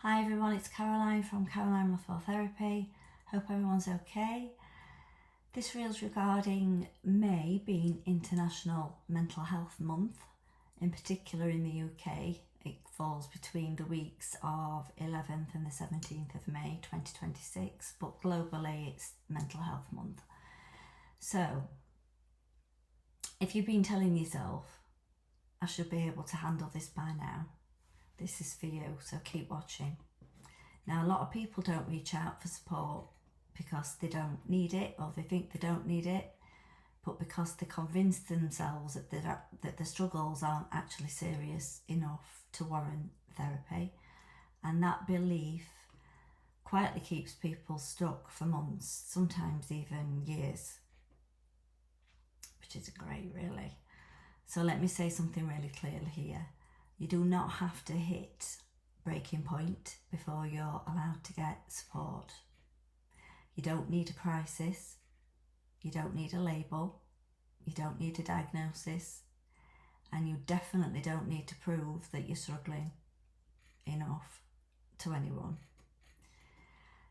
Hi everyone, it's Caroline from Caroline Rothwell Therapy. Hope everyone's okay. This reel's regarding May being International Mental Health Month. In particular in the UK, it falls between the weeks of 11th and the 17th of May 2026, but globally it's Mental Health Month. So, if you've been telling yourself, I should be able to handle this by now, this is for you, so keep watching. Now, a lot of people don't reach out for support because they don't need it, or they think they don't need it, but because they convince themselves that the struggles aren't actually serious enough to warrant therapy. And that belief quietly keeps people stuck for months, sometimes even years, which isn't great, really. So let me say something really clearly here. You do not have to hit breaking point before you're allowed to get support. You don't need a crisis. You don't need a label. You don't need a diagnosis. And you definitely don't need to prove that you're struggling enough to anyone.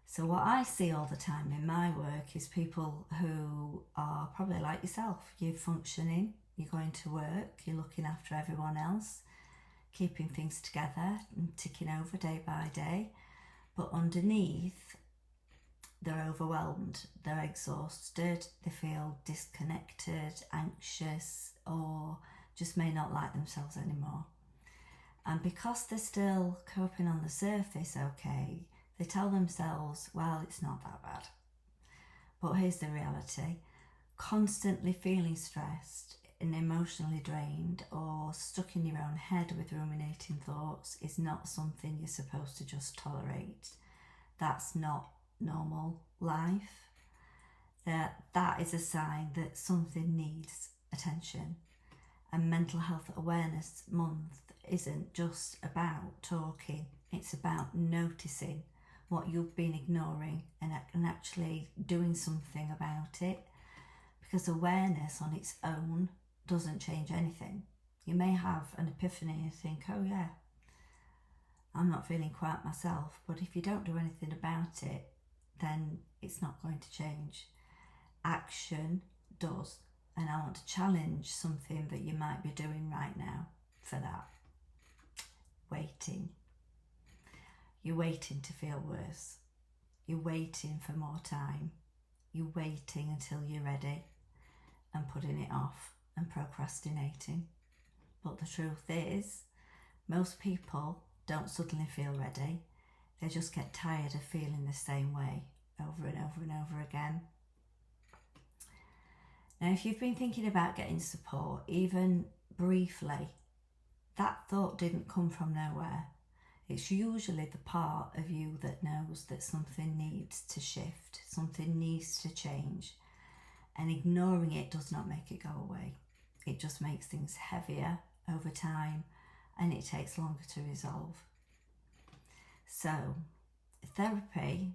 So what I see all the time in my work is people who are probably like yourself. You're functioning, you're going to work, you're looking after everyone else, keeping things together and ticking over day by day. But underneath, they're overwhelmed, they're exhausted, they feel disconnected, anxious, or just may not like themselves anymore. And because they're still coping on the surface okay, they tell themselves, well, it's not that bad. But here's the reality. Constantly feeling stressed and emotionally drained or stuck in your own head with ruminating thoughts is not something you're supposed to just tolerate. That's not normal life. That is a sign that something needs attention. And Mental Health Awareness Month isn't just about talking, it's about noticing what you've been ignoring and actually doing something about it. Because awareness on its own doesn't change anything. You may have an epiphany and think, oh yeah, I'm not feeling quite myself, but if you don't do anything about it, then it's not going to change. Action does, and I want to challenge something that you might be doing right now for that. Waiting. You're waiting to feel worse. You're waiting for more time. You're waiting until you're ready and putting it off and procrastinating. But the truth is, most people don't suddenly feel ready. They just get tired of feeling the same way over and over and over again. Now, if you've been thinking about getting support, even briefly, that thought didn't come from nowhere. It's usually the part of you that knows that something needs to shift, something needs to change. And ignoring it does not make it go away. It just makes things heavier over time and it takes longer to resolve. So, therapy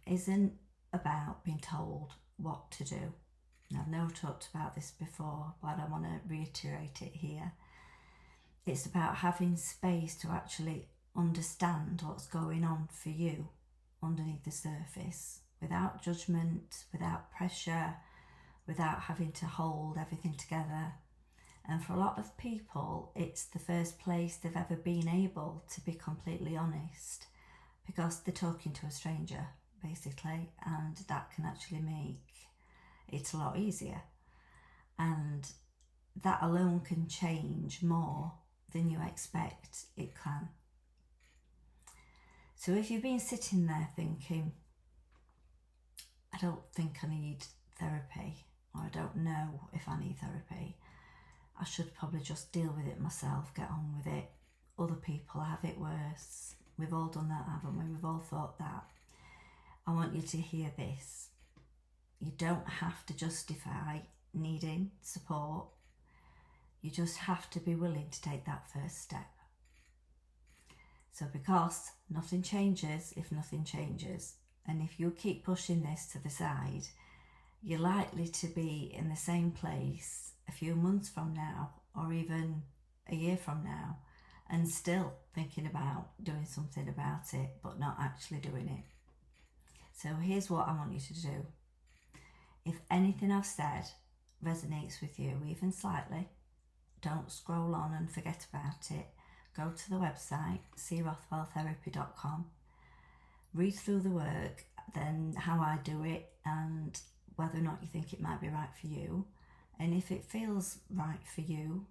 isn't about being told what to do. And I've never talked about this before, but I want to reiterate it here. It's about having space to actually understand what's going on for you underneath the surface, without judgment, without pressure, without having to hold everything together. And for a lot of people, it's the first place they've ever been able to be completely honest, because they're talking to a stranger, basically, and that can actually make it a lot easier. And that alone can change more than you expect it can. So if you've been sitting there thinking, I don't think I need therapy, or I don't know if I need therapy, I should probably just deal with it myself, get on with it. Other people have it worse. We've all done that, haven't we? We've all thought that. I want you to hear this. You don't have to justify needing support. You just have to be willing to take that first step. So because nothing changes if nothing changes, and if you keep pushing this to the side, you're likely to be in the same place a few months from now, or even a year from now, and still thinking about doing something about it but not actually doing it. So here's what I want you to do. If anything I've said resonates with you even slightly, don't scroll on and forget about it. Go to the website, crothwelltherapy.com, read through the work, then how I do it and whether or not you think it might be right for you. And if it feels right for you,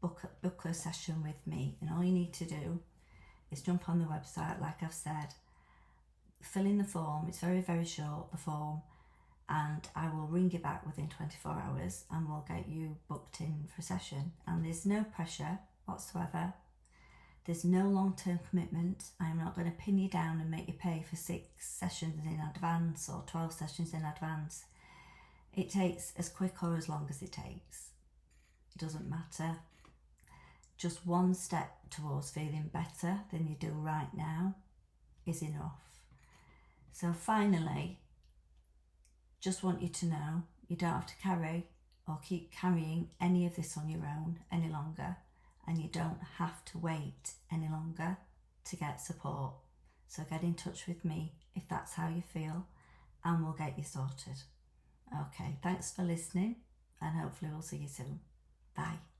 book a session with me. And all you need to do is jump on the website, like I've said, fill in the form. It's very, very short, the form, and I will ring you back within 24 hours and we'll get you booked in for a session. And there's no pressure whatsoever. There's no long-term commitment. I'm not going to pin you down and make you pay for 6 sessions in advance or 12 sessions in advance. It takes as quick or as long as it takes. It doesn't matter. Just one step towards feeling better than you do right now is enough. So finally, just want you to know you don't have to carry or keep carrying any of this on your own any longer, and you don't have to wait any longer to get support. So get in touch with me if that's how you feel, and we'll get you sorted. Okay, thanks for listening, and hopefully we'll see you soon. Bye.